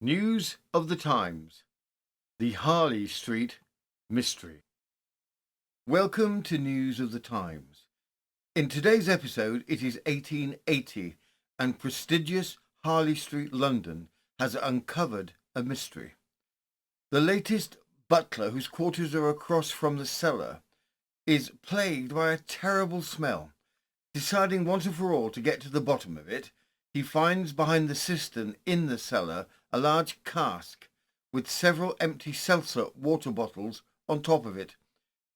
News of the Times. The Harley Street Mystery. Welcome to News of the Times. In today's episode, it is 1880, and prestigious Harley Street, London, has uncovered a mystery. The latest butler, whose quarters are across from the cellar, is plagued by a terrible smell. Deciding once and for all to get to the bottom of it, he finds behind the cistern in the cellar a large cask with several empty seltzer water bottles on top of it.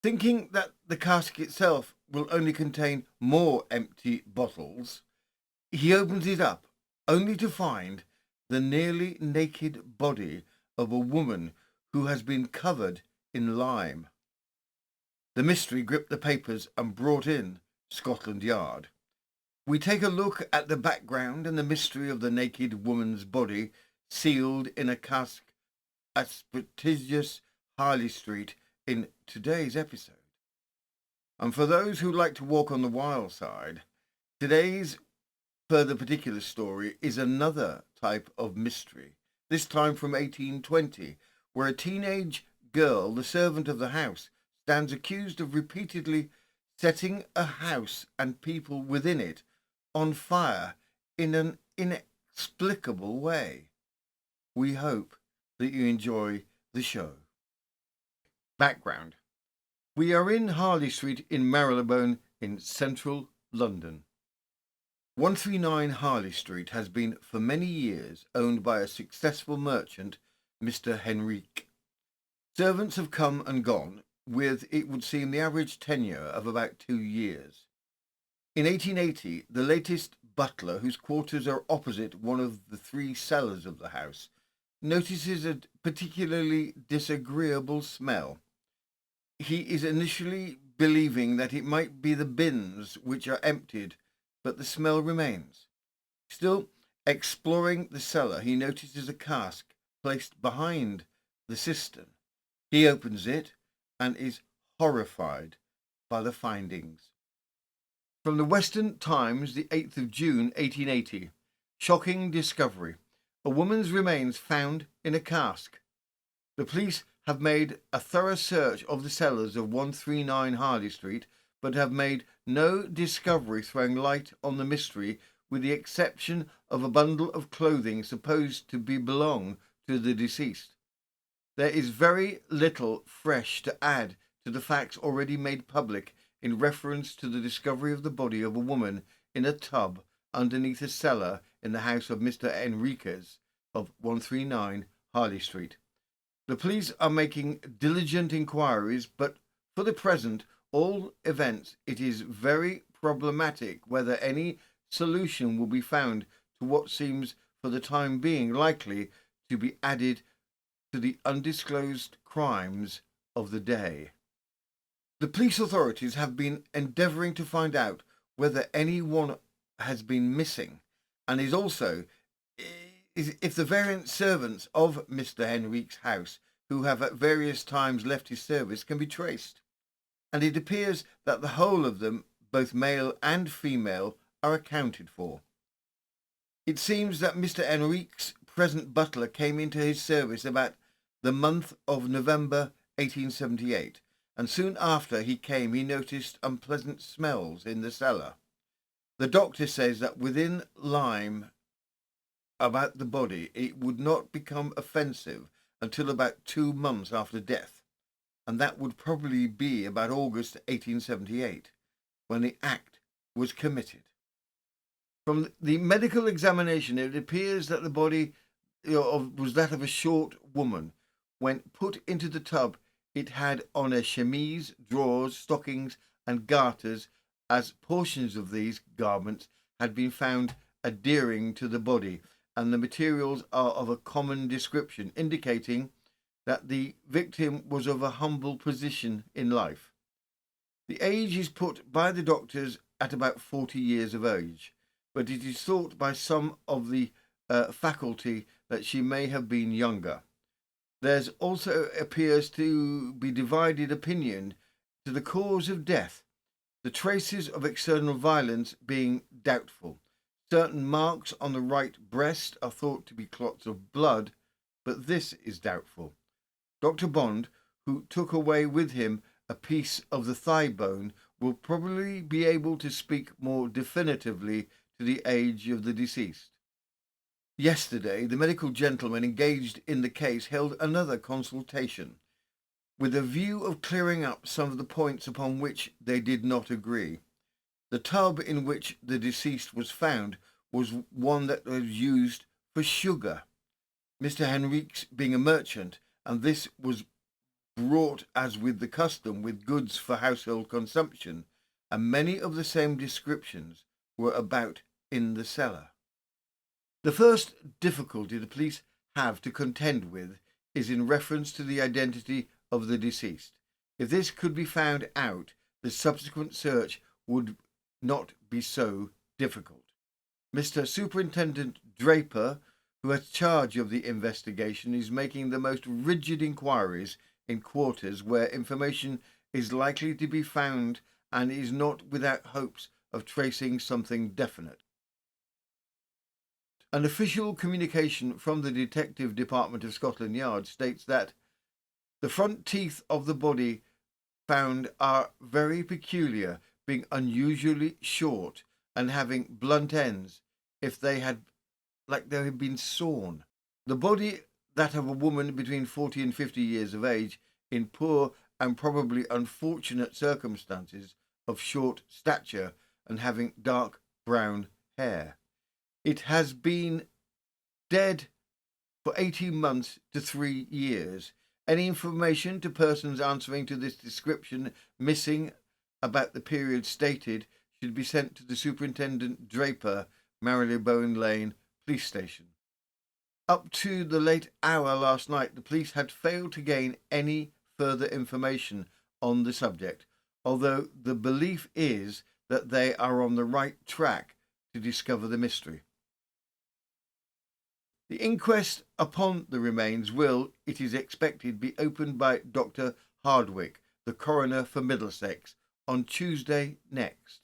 Thinking that the cask itself will only contain more empty bottles, he opens it up, only to find the nearly naked body of a woman who has been covered in lime. The mystery gripped the papers and brought in Scotland Yard. We take a look at the background and the mystery of the naked woman's body sealed in a cask at prestigious Harley Street in today's episode. And for those who like to walk on the wild side, today's further particular story is another type of mystery, this time from 1820, where a teenage girl, the servant of the house, stands accused of repeatedly setting a house and people within it on fire in an inexplicable way. We hope that you enjoy the show. Background. We are in Harley Street in Marylebone in central London. 139 Harley Street has been for many years owned by a successful merchant, Mr. Henrique. Servants have come and gone, with, it would seem, the average tenure of about 2 years. In 1880, the latest butler, whose quarters are opposite one of the 3 cellars of the house, notices a particularly disagreeable smell. He is initially believing that it might be the bins which are emptied, but the smell remains. Still, exploring the cellar, he notices a cask placed behind the cistern. He opens it and is horrified by the findings. From the Western Times, the 8th of June, 1880. Shocking discovery. A woman's remains found in a cask. The police have made a thorough search of the cellars of 139 Harley Street, but have made no discovery throwing light on the mystery, with the exception of a bundle of clothing supposed to belong to the deceased. There is very little fresh to add to the facts already made public in reference to the discovery of the body of a woman in a tub underneath a cellar in the house of Mr. Enriquez of 139 Harley Street. The police are making diligent inquiries, but for the present, all events, it is very problematic whether any solution will be found to what seems for the time being likely to be added to the undisclosed crimes of the day. The police authorities have been endeavouring to find out whether anyone has been missing, and is also if the various servants of Mr. Henrique's house, who have at various times left his service, can be traced. And it appears that the whole of them, both male and female, are accounted for. It seems that Mr. Henrique's present butler came into his service about the month of November 1878, and soon after he came he noticed unpleasant smells in the cellar. The doctor says that within lime about the body it would not become offensive until about 2 months after death, and that would probably be about August 1878, when the act was committed. From the medical examination, it appears that the body was that of a short woman. When put into the tub, it had on a chemise, drawers, stockings, and garters, as portions of these garments had been found adhering to the body, and the materials are of a common description, indicating that the victim was of a humble position in life. The age is put by the doctors at about 40 years of age, but it is thought by some of the faculty that she may have been younger. There's also appears to be divided opinion to the cause of death, the traces of external violence being doubtful. Certain marks on the right breast are thought to be clots of blood, but this is doubtful. Dr. Bond, who took away with him a piece of the thigh bone, will probably be able to speak more definitively to the age of the deceased. Yesterday, the medical gentleman engaged in the case held another consultation, with a view of clearing up some of the points upon which they did not agree. The tub in which the deceased was found was one that was used for sugar, Mr. Henriques being a merchant, and this was brought, as with the custom, with goods for household consumption, and many of the same descriptions were about in the cellar. The first difficulty the police have to contend with is in reference to the identity of the deceased. If this could be found out, the subsequent search would not be so difficult. Mr. Superintendent Draper, who has charge of the investigation, is making the most rigid inquiries in quarters where information is likely to be found and is not without hopes of tracing something definite. An official communication from the Detective Department of Scotland Yard states that the front teeth of the body found are very peculiar, being unusually short and having blunt ends if they had been sawn. The body, that of a woman between 40 and 50 years of age, in poor and probably unfortunate circumstances, of short stature and having dark brown hair. It has been dead for 18 months to 3 years. Any information to persons answering to this description missing about the period stated should be sent to the Superintendent Draper, Marylebone Lane Police Station. Up to the late hour last night, the police had failed to gain any further information on the subject, although the belief is that they are on the right track to discover the mystery. The inquest upon the remains will, it is expected, be opened by Dr. Hardwick, the coroner for Middlesex, on Tuesday next.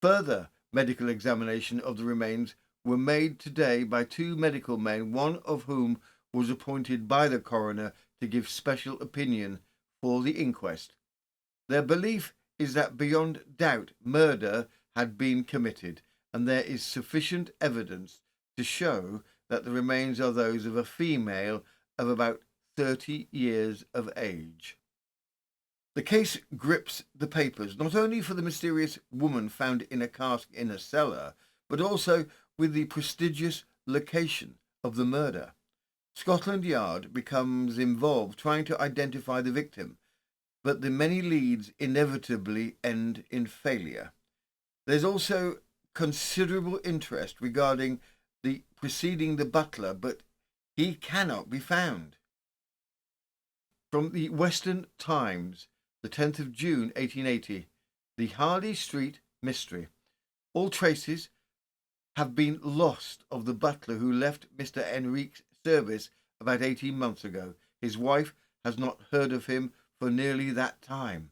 Further medical examination of the remains were made today by 2 medical men, one of whom was appointed by the coroner to give special opinion for the inquest. Their belief is that beyond doubt murder had been committed, and there is sufficient evidence to show that the remains are those of a female of about 30 years of age. The case grips the papers, not only for the mysterious woman found in a cask in a cellar, but also with the prestigious location of the murder. Scotland Yard becomes involved trying to identify the victim, but the many leads inevitably end in failure. There's also considerable interest regarding the preceding the butler, but he cannot be found. From the Western Times, the 10th of June 1880, the Harley Street mystery. All traces have been lost of the butler who left Mr. Henrique's service about 18 months ago. His wife has not heard of him for nearly that time.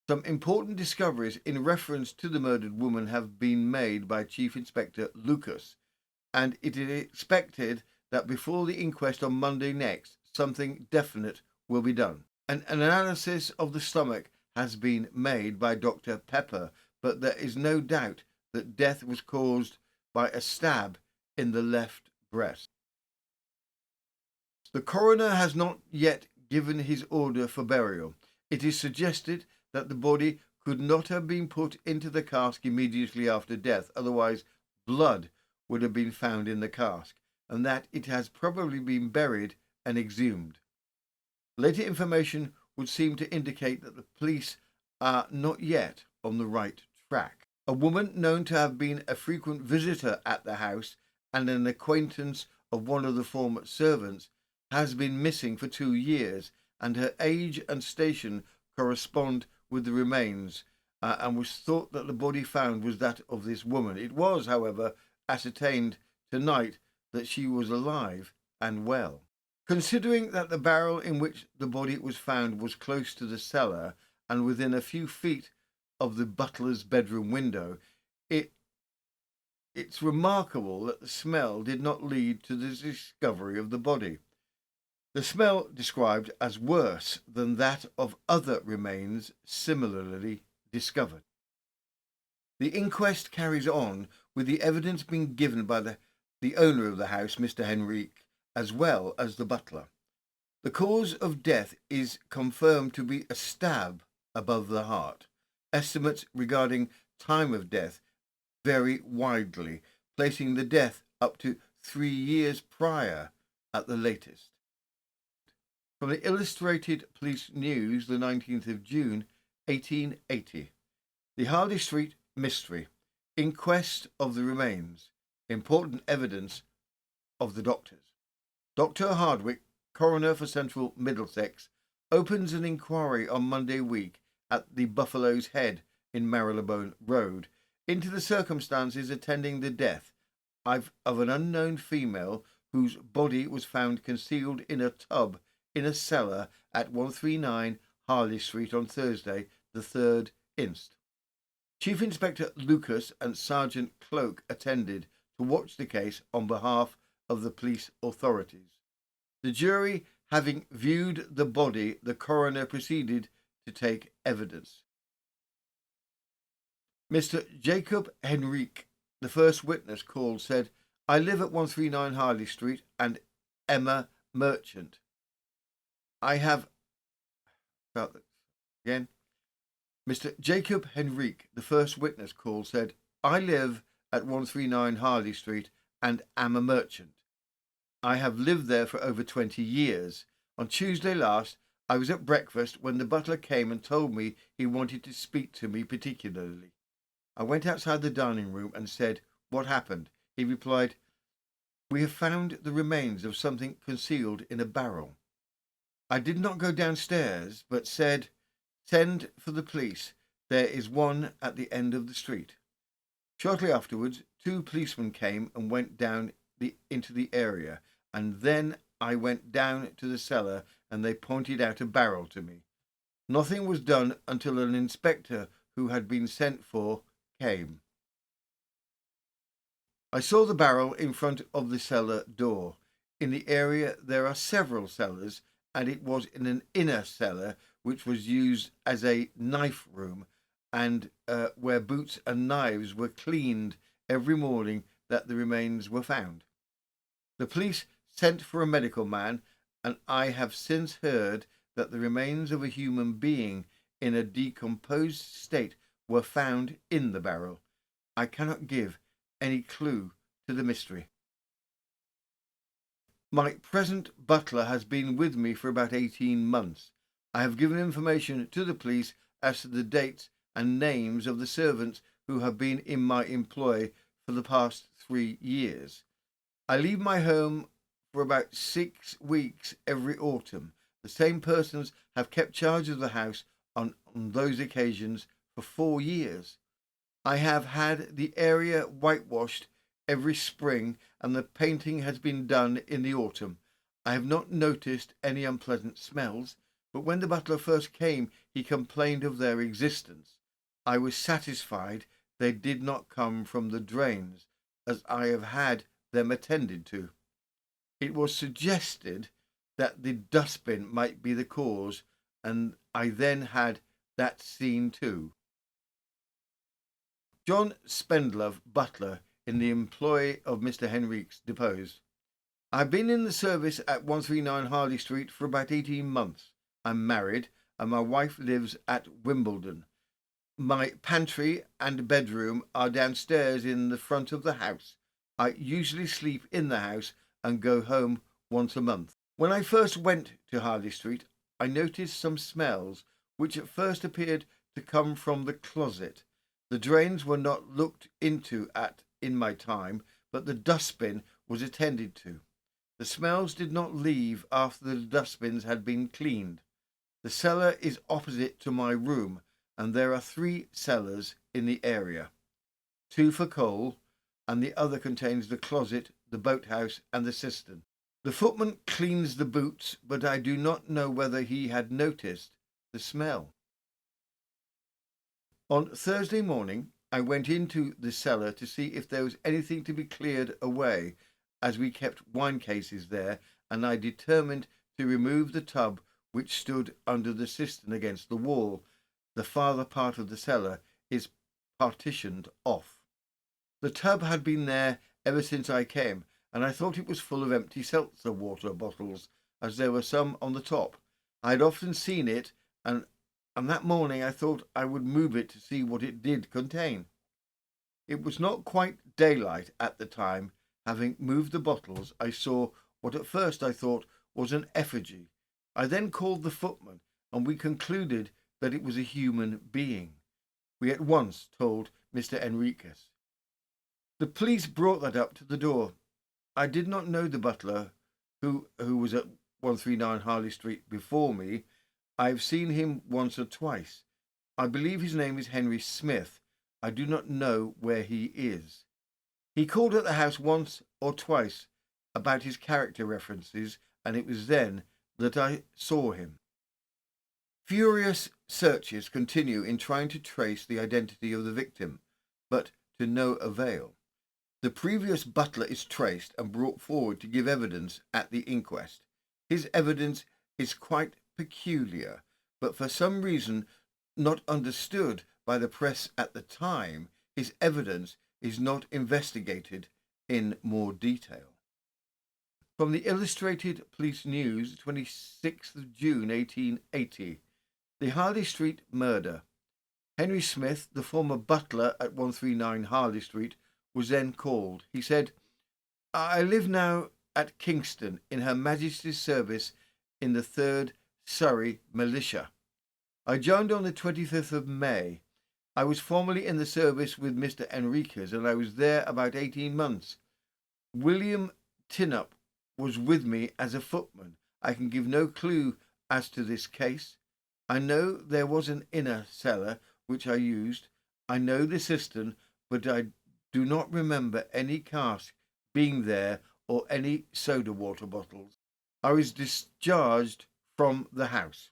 Some important discoveries in reference to the murdered woman have been made by Chief Inspector Lucas, and it is expected that before the inquest on Monday next, something definite will be done. An analysis of the stomach has been made by Dr. Pepper, but there is no doubt that death was caused by a stab in the left breast. The coroner has not yet given his order for burial. It is suggested that the body could not have been put into the cask immediately after death, otherwise blood would have been found in the cask, and that it has probably been buried and exhumed. Later information would seem to indicate that the police are not yet on the right track. A woman known to have been a frequent visitor at the house and an acquaintance of one of the former servants has been missing for 2 years, and her age and station correspond with the remains, and was thought that the body found was that of this woman. It was, however, ascertained tonight that she was alive and well. Considering that the barrel in which the body was found was close to the cellar and within a few feet of the butler's bedroom window, it's remarkable that the smell did not lead to the discovery of the body. The smell described as worse than that of other remains similarly discovered. The inquest carries on with the evidence being given by the owner of the house, Mr. Henrique, as well as the butler. The cause of death is confirmed to be a stab above the heart. Estimates regarding time of death vary widely, placing the death up to 3 years prior at the latest. From the Illustrated Police News, the 19th of June, 1880. The Harley Street Mystery. Inquest of the remains. Important evidence of the doctors. Dr. Hardwick, coroner for Central Middlesex, opens an inquiry on Monday week at the Buffalo's Head in Marylebone Road into the circumstances attending the death of an unknown female whose body was found concealed in a tub in a cellar at 139 Harley Street on Thursday, the 3rd inst. Chief Inspector Lucas and Sergeant Cloak attended to watch the case on behalf of the police authorities. The jury having viewed the body, the coroner proceeded to take evidence. Mr. Jacob Henrique, the first witness called, said, "I live at 139 Harley Street and Emma Merchant. I have..." Again. Mr. Jacob Henrique, the first witness called, said, "I live at 139 Harley Street and am a merchant. I have lived there for over 20 years. On Tuesday last, I was at breakfast when the butler came and told me he wanted to speak to me particularly. I went outside the dining room and said, 'What happened?' He replied, 'We have found the remains of something concealed in a barrel.' I did not go downstairs, but said, 'Send for the police. There is one at the end of the street.' Shortly afterwards, 2 policemen came and went down into the area, and then I went down to the cellar and they pointed out a barrel to me. Nothing was done until an inspector who had been sent for came. I saw the barrel in front of the cellar door. In the area there are several cellars, and it was in an inner cellar which was used as a knife room and where boots and knives were cleaned every morning that the remains were found. The police sent for a medical man, and I have since heard that the remains of a human being in a decomposed state were found in the barrel. I cannot give any clue to the mystery. My present butler has been with me for about 18 months. I have given information to the police as to the dates and names of the servants who have been in my employ for the past 3 years. I leave my home for about 6 weeks every autumn. The same persons have kept charge of the house on those occasions for 4 years. I have had the area whitewashed every spring, and the painting has been done in the autumn. I have not noticed any unpleasant smells, but when the butler first came, he complained of their existence. I was satisfied they did not come from the drains, as I have had them attended to. It was suggested that the dustbin might be the cause, and I then had that seen too. John Spendlove, butler, in the employ of Mr. Henriques, deposed, I have been in the service at 139 Harley Street for about 18 months. I'm married, and my wife lives at Wimbledon. My pantry and bedroom are downstairs in the front of the house. I usually sleep in the house and go home once a month. When I first went to Harley Street, I noticed some smells which at first appeared to come from the closet. The drains were not looked into in my time, but the dustbin was attended to. The smells did not leave after the dustbins had been cleaned. The cellar is opposite to my room, and there are 3 cellars in the area, 2 for coal, and the other contains the closet, the boathouse, and the cistern. The footman cleans the boots, but I do not know whether he had noticed the smell. On Thursday morning, I went into the cellar to see if there was anything to be cleared away, as we kept wine cases there, and I determined to remove the tub which stood under the cistern against the wall. The farther part of the cellar is partitioned off. The tub had been there ever since I came, and I thought it was full of empty seltzer water bottles, as there were some on the top. I had often seen it, and that morning I thought I would move it to see what it did contain. It was not quite daylight at the time. Having moved the bottles, I saw what at first I thought was an effigy. I then called the footman, and we concluded that it was a human being. We at once told Mr. Enriquez. The police brought that up to the door. I did not know the butler, who was at 139 Harley Street before me. I have seen him once or twice. I believe his name is Henry Smith. I do not know where he is. He called at the house once or twice about his character references, and it was then that I saw him. Furious searches continue in trying to trace the identity of the victim, but to no avail. The previous butler is traced and brought forward to give evidence at the inquest. His evidence is quite peculiar, but for some reason not understood by the press at the time, his evidence is not investigated in more detail. From the Illustrated Police News, 26th of June 1880, the Harley Street murder. Henry Smith, the former butler at 139 Harley Street, was then called. He said, "I live now at Kingston in Her Majesty's service in the 3rd Surrey Militia. I joined on the 25th of May. I was formerly in the service with Mr. Enriquez, and I was there about 18 months. William Tinup was with me as a footman. I can give no clue as to this case. I know there was an inner cellar which I used. I know the cistern, but I do not remember any cask being there or any soda water bottles. I was discharged from the house.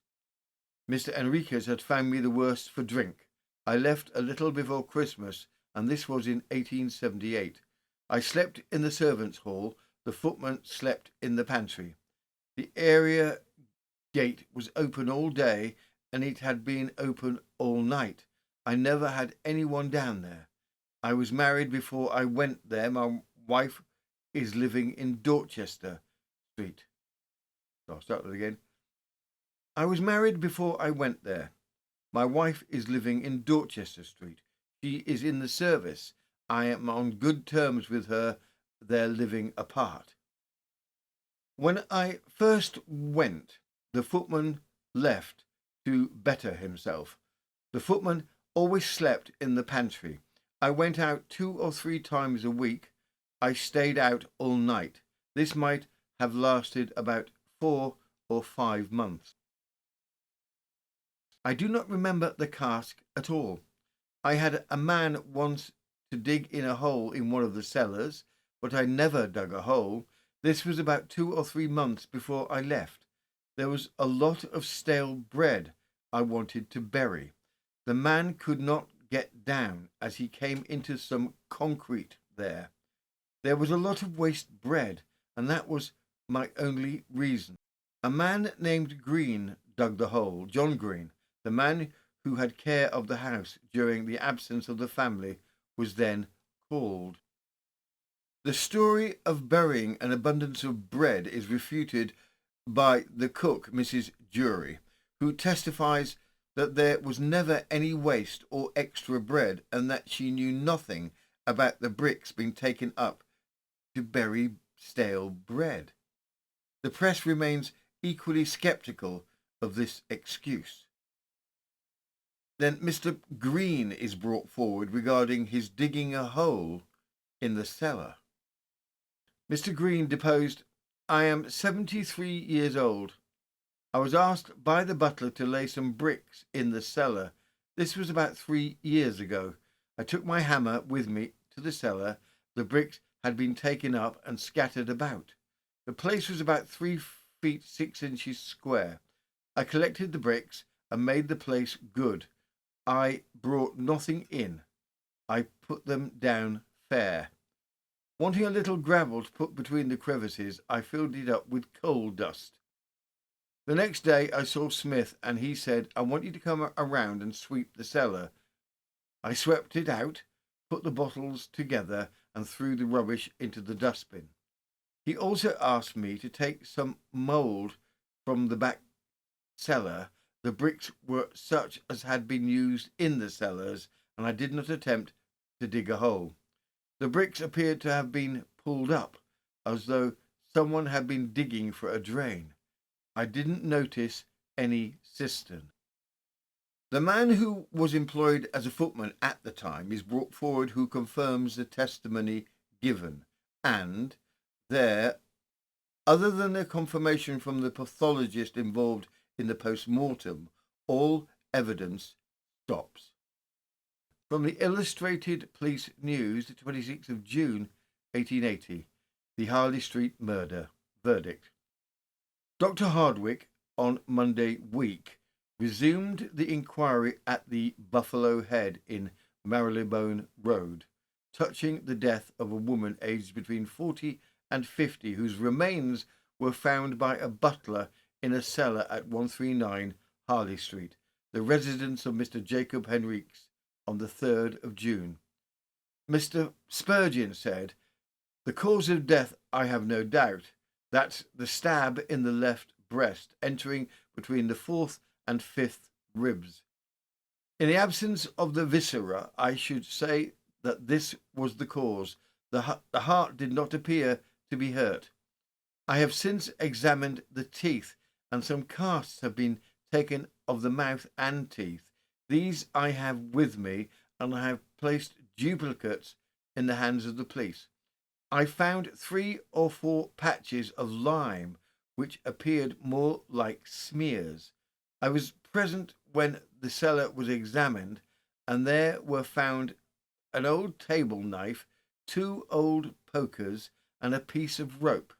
Mr. Enriquez had found me the worse for drink. I left a little before Christmas, and this was in 1878. I slept in the servants' hall. The footman slept in the pantry. The area gate was open all day, and it had been open all night. I never had anyone down there. I was married before I went there. My wife is living in Dorchester Street." I'll start that again. "I was married before I went there. My wife is living in Dorchester Street. She is in the service. I am on good terms with her. They're living apart. When I first went, the footman left to better himself. The footman always slept in the pantry. I went out 2 or 3 times a week. I stayed out all night. This might have lasted about 4 or 5 months. I do not remember the cask at all. I had a man once to dig in a hole in one of the cellars, but I never dug a hole. This was about 2 or 3 months before I left. There was a lot of stale bread I wanted to bury. The man could not get down as he came into some concrete there. There was a lot of waste bread, and that was my only reason. A man named Green dug the hole, John Green. The man who had care of the house during the absence of the family was then called. The story of burying an abundance of bread is refuted by the cook, Mrs. Jury, who testifies that there was never any waste or extra bread, and that she knew nothing about the bricks being taken up to bury stale bread. The press remains equally sceptical of this excuse. Then Mr. Green is brought forward regarding his digging a hole in the cellar. Mr. Green deposed, "I am 73 years old. I was asked by the butler to lay some bricks in the cellar. This was about 3 years ago. I took my hammer with me to the cellar. The bricks had been taken up and scattered about. The place was about 3 feet 6 inches square. I collected the bricks and made the place good. I brought nothing in. I put them down fair. Wanting a little gravel to put between the crevices, I filled it up with coal dust. The next day I saw Smith and he said, I want you to come around and sweep the cellar. I swept it out, put the bottles together and threw the rubbish into the dustbin. He also asked me to take some mould from the back cellar. The bricks were such as had been used in the cellars, and I did not attempt to dig a hole. The bricks appeared to have been pulled up, as though someone had been digging for a drain. I didn't notice any cistern. The man who was employed as a footman at the time is brought forward, who confirms the testimony given, and there, other than the confirmation from the pathologist involved in the post-mortem, all evidence stops. From the Illustrated Police News, the 26th of June, 1880, the Harley Street murder verdict. Dr. Hardwick, on Monday week, resumed the inquiry at the Buffalo Head in Marylebone Road, touching the death of a woman aged between 40 and 50, whose remains were found by a butler in a cellar at 139 Harley Street, the residence of Mr. Jacob Henriques, on the 3rd of June. Mr. Spurgeon said, "The cause of death, I have no doubt. That's the stab in the left breast, entering between the 4th and 5th ribs. In the absence of the viscera, I should say that this was the cause. The heart did not appear to be hurt. I have since examined the teeth, and some casts have been taken of the mouth and teeth. These I have with me, and I have placed duplicates in the hands of the police. I found 3 or 4 patches of lime, which appeared more like smears. I was present when the cellar was examined, and there were found an old table knife, 2 old pokers, and a piece of rope.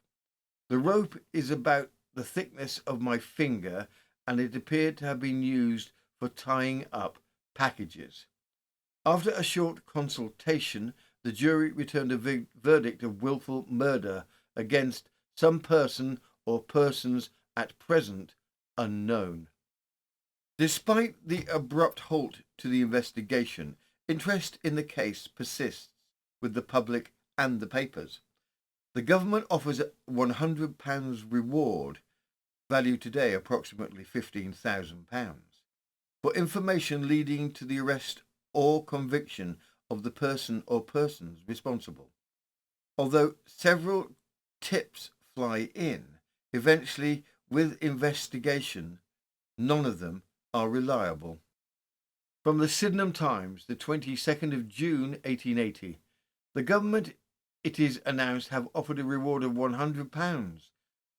The rope is about the thickness of my finger, and it appeared to have been used for tying up packages." After a short consultation, the jury returned a verdict of willful murder against some person or persons at present unknown. Despite the abrupt halt to the investigation, interest in the case persists with the public and the papers. The government offers a £100 reward, valued today approximately £15,000, for information leading to the arrest or conviction of the person or persons responsible. Although several tips fly in, eventually with investigation, none of them are reliable. From the Sydenham Times, the 22nd of June, 1880. The government, it is announced, have offered a reward of £100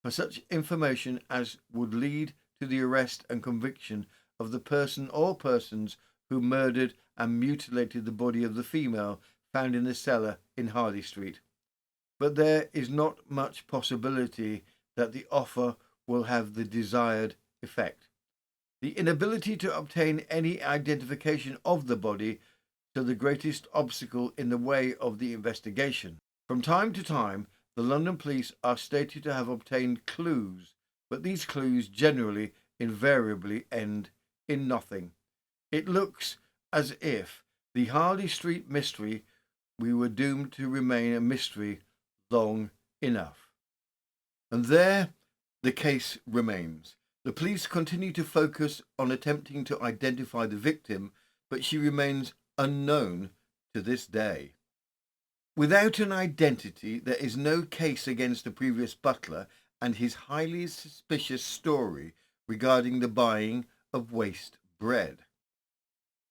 for such information as would lead to the arrest and conviction of the person or persons who murdered and mutilated the body of the female found in the cellar in Harley Street. But there is not much possibility that the offer will have the desired effect. The inability to obtain any identification of the body is the greatest obstacle in the way of the investigation. From time to time, the London police are stated to have obtained clues, but these clues generally, invariably end in nothing. It looks as if the Harley Street mystery we were doomed to remain a mystery long enough. And there the case remains. The police continue to focus on attempting to identify the victim, but she remains unknown to this day. Without an identity, there is no case against the previous butler and his highly suspicious story regarding the buying of waste bread.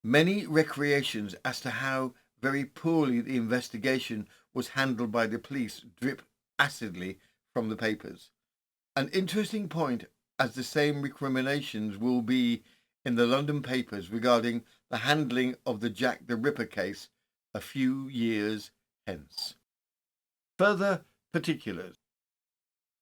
Many recreations as to how very poorly the investigation was handled by the police drip acidly from the papers. An interesting point, as the same recriminations will be in the London papers regarding the handling of the Jack the Ripper case a few years hence. Further particulars.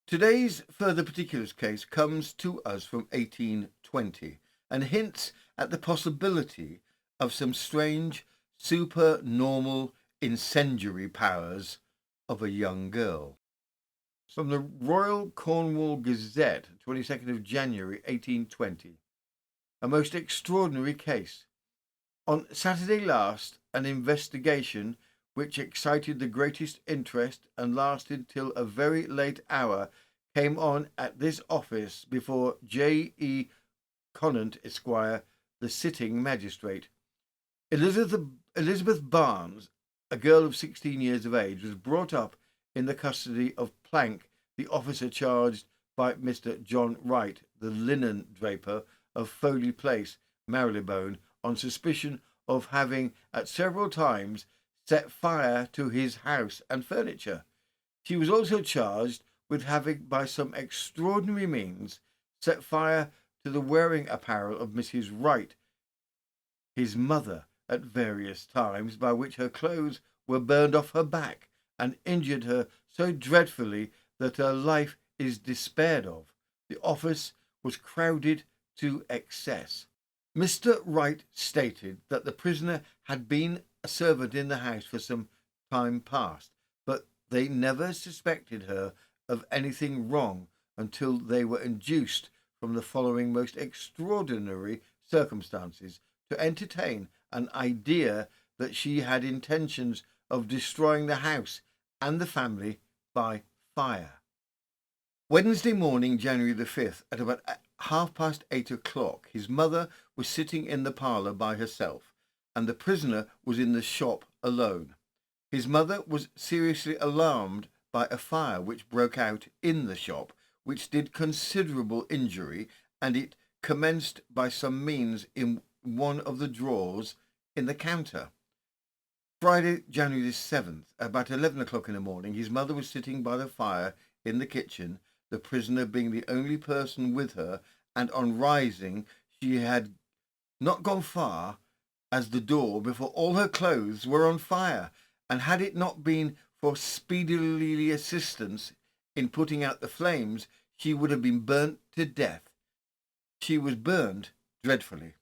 Today's further particulars case comes to us from 1820 and hints at the possibility of some strange supernormal incendiary powers of a young girl. From the Royal Cornwall Gazette, 22nd of January 1820. A most extraordinary case. On Saturday last, an investigation which excited the greatest interest and lasted till a very late hour came on at this office before J. E. Conant, Esquire, the sitting magistrate. Elizabeth Barnes, a girl of 16 years of age, was brought up in the custody of Plank, the officer charged by Mr. John Wright, the linen draper of Foley Place, Marylebone, on suspicion of having at several times set fire to his house and furniture. She was also charged with having, by some extraordinary means, set fire to the wearing apparel of Mrs. Wright, his mother, at various times, by which her clothes were burned off her back and injured her so dreadfully that her life is despaired of. The office was crowded to excess. Mr. Wright stated that the prisoner had been a servant in the house for some time past, but they never suspected her of anything wrong until they were induced from the following most extraordinary circumstances to entertain an idea that she had intentions of destroying the house and the family by fire. Wednesday morning, January the 5th, at about 8:30, his mother was sitting in the parlour by herself, and the prisoner was in the shop alone. His mother was seriously alarmed by a fire which broke out in the shop, which did considerable injury, and it commenced by some means in one of the drawers in the counter. Friday, January the 7th, about 11 o'clock in the morning, his mother was sitting by the fire in the kitchen, the prisoner being the only person with her, and on rising she had not gone far as the door before all her clothes were on fire, and had it not been for speedily assistance in putting out the flames, she would have been burnt to death. She was burned dreadfully.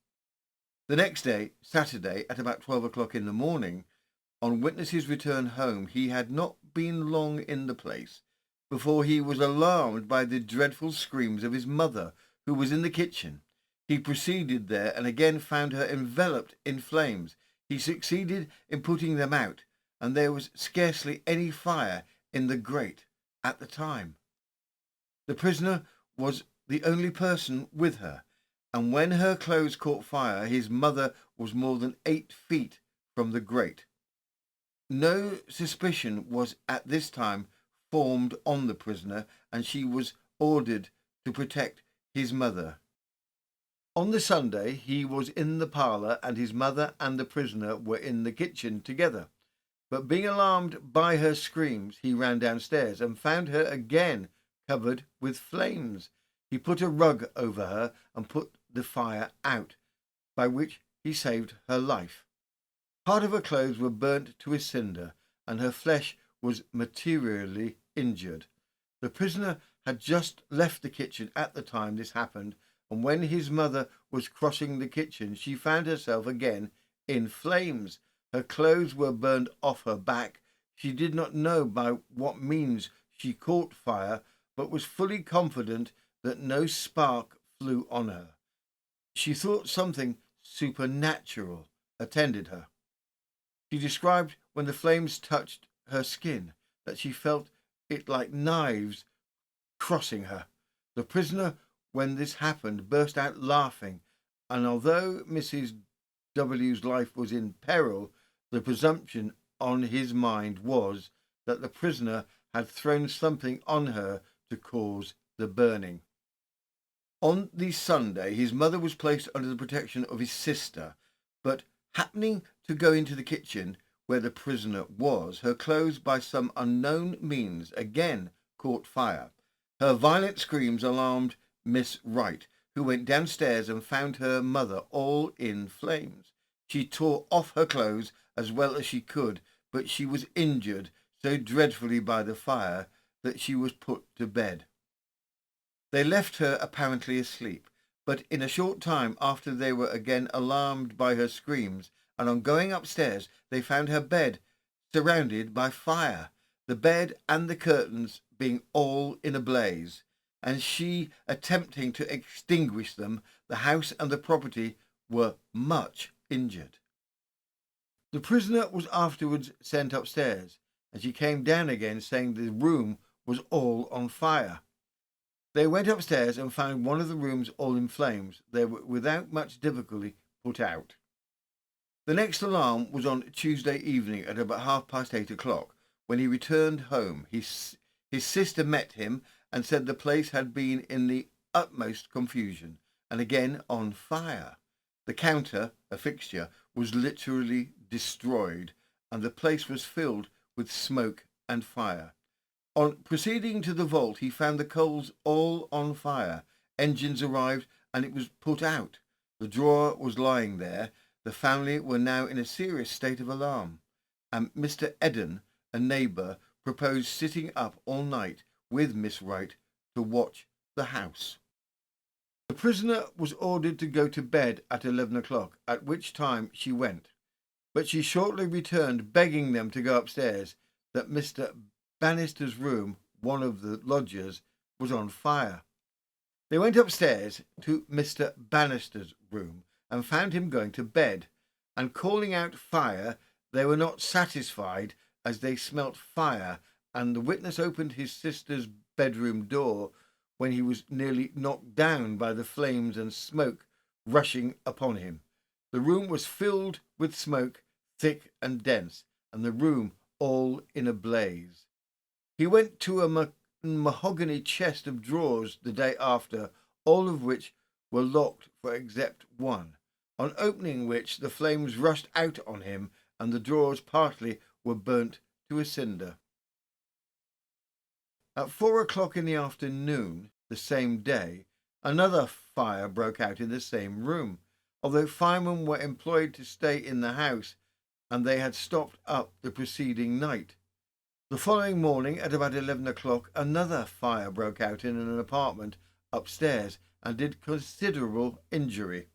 The next day, Saturday, at about 12 o'clock in the morning, on witness's return home, he had not been long in the place before he was alarmed by the dreadful screams of his mother, who was in the kitchen. He proceeded there and again found her enveloped in flames. He succeeded in putting them out, and there was scarcely any fire in the grate at the time. The prisoner was the only person with her, and when her clothes caught fire, his mother was more than 8 feet from the grate. No suspicion was at this time formed on the prisoner, and she was ordered to protect his mother. On the Sunday he was in the parlour, and his mother and the prisoner were in the kitchen together. But being alarmed by her screams, he ran downstairs and found her again covered with flames. He put a rug over her and put the fire out, by which he saved her life. Part of her clothes were burnt to a cinder, and her flesh was materially injured. The prisoner had just left the kitchen at the time this happened, and when his mother was crossing the kitchen, she found herself again in flames. Her clothes were burned off her back. She did not know by what means she caught fire, but was fully confident that no spark flew on her. She thought something supernatural attended her. She described when the flames touched her skin that she felt it like knives crossing her. The prisoner, when this happened, burst out laughing, and although Mrs. W.'s life was in peril, the presumption on his mind was that the prisoner had thrown something on her to cause the burning. On the Sunday, his mother was placed under the protection of his sister, but happening to go into the kitchen where the prisoner was, her clothes by some unknown means again caught fire. Her violent screams alarmed Miss Wright, who went downstairs and found her mother all in flames. She tore off her clothes as well as she could, but she was injured so dreadfully by the fire that she was put to bed. They left her apparently asleep, but in a short time after they were again alarmed by her screams, and on going upstairs they found her bed surrounded by fire, the bed and the curtains being all in a blaze, and she attempting to extinguish them. The house and the property were much injured. The prisoner was afterwards sent upstairs, and she came down again saying the room was all on fire. They went upstairs and found one of the rooms all in flames. They were without much difficulty put out. The next alarm was on Tuesday evening at about 8:30. When he returned home, his sister met him and said the place had been in the utmost confusion and again on fire. The counter, a fixture, was literally destroyed, and the place was filled with smoke and fire. On proceeding to the vault, he found the coals all on fire. Engines arrived, and it was put out. The drawer was lying there. The family were now in a serious state of alarm, and Mr. Eden, a neighbour, proposed sitting up all night with Miss Wright to watch the house. The prisoner was ordered to go to bed at 11:00, at which time she went, but she shortly returned begging them to go upstairs, that Mr. Bannister's room, one of the lodgers, was on fire. They went upstairs to Mr. Bannister's room and found him going to bed, and calling out fire. They were not satisfied, as they smelt fire, and the witness opened his sister's bedroom door when he was nearly knocked down by the flames and smoke rushing upon him. The room was filled with smoke, thick and dense, and the room all in a blaze. He went to a mahogany chest of drawers the day after, all of which were locked for except one, on opening which the flames rushed out on him, and the drawers partly were burnt to a cinder. At 4:00 in the afternoon the same day, another fire broke out in the same room, although firemen were employed to stay in the house, and they had stopped up the preceding night. The following morning, at about 11:00, another fire broke out in an apartment upstairs and did considerable injury.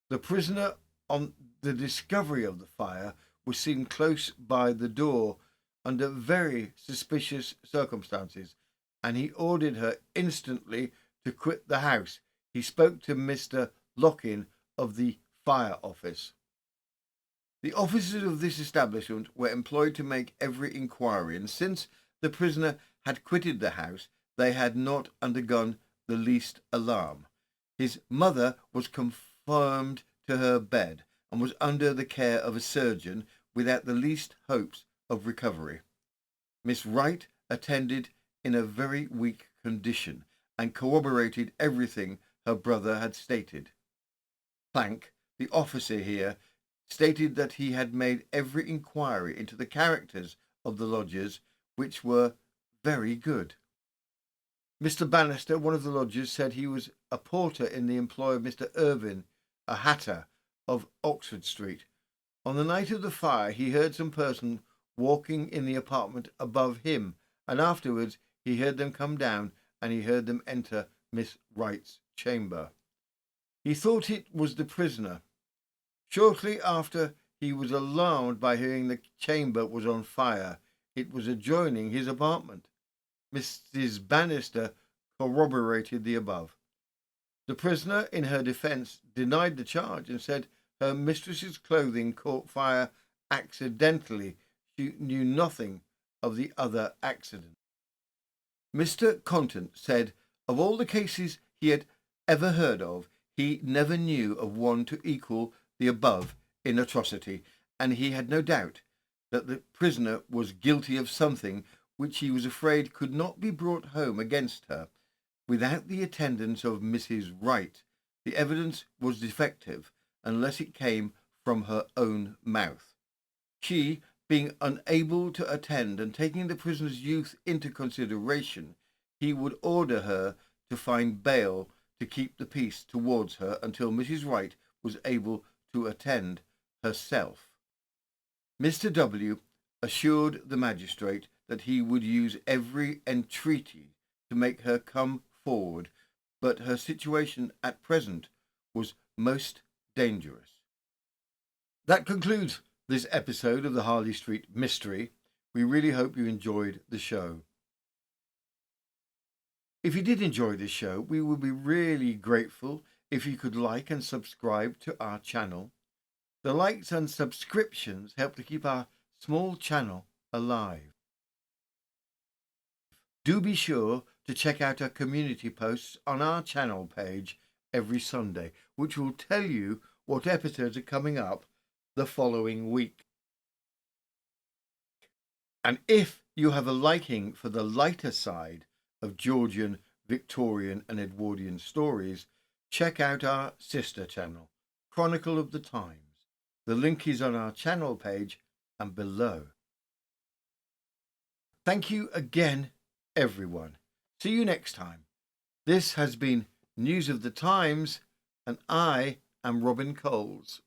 The prisoner, on the discovery of the fire, was seen close by the door under very suspicious circumstances, and he ordered her instantly to quit the house. He spoke to Mr. Lockin of the fire office. The officers of this establishment were employed to make every inquiry, and since the prisoner had quitted the house, they had not undergone the least alarm. His mother was confined to her bed, and was under the care of a surgeon, without the least hopes of recovery. Miss Wright attended in a very weak condition, and corroborated everything her brother had stated. Plank, the officer here, stated that he had made every inquiry into the characters of the lodgers, which were very good. Mr. Bannister, one of the lodgers, said he was a porter in the employ of Mr. Irvine, a hatter, of Oxford Street. On the night of the fire he heard some person walking in the apartment above him, and afterwards he heard them come down, and he heard them enter Miss Wright's chamber. He thought it was the prisoner. Shortly after, he was alarmed by hearing the chamber was on fire. It was adjoining his apartment. Mrs. Bannister corroborated the above. The prisoner, in her defence, denied the charge and said her mistress's clothing caught fire accidentally. She knew nothing of the other accident. Mr. Contant said of all the cases he had ever heard of, he never knew of one to equal the above in atrocity, and he had no doubt that the prisoner was guilty of something which he was afraid could not be brought home against her without the attendance of Mrs. Wright. The evidence was defective unless it came from her own mouth. She, being unable to attend, and taking the prisoner's youth into consideration, he would order her to find bail to keep the peace towards her until Mrs. Wright was able to attend herself. Mr. W. assured the magistrate that he would use every entreaty to make her come forward, but her situation at present was most dangerous. That concludes this episode of the Harley Street Mystery. We really hope you enjoyed the show. If you did enjoy this show, we would be really grateful if you could like and subscribe to our channel. The likes and subscriptions help to keep our small channel alive. Do be sure to check out our community posts on our channel page every Sunday, which will tell you what episodes are coming up the following week. And if you have a liking for the lighter side of Georgian, Victorian and Edwardian stories, check out our sister channel, Chronicle of the Times. The link is on our channel page and below. Thank you again, everyone. See you next time. This has been News of the Times, and I am Robin Coles.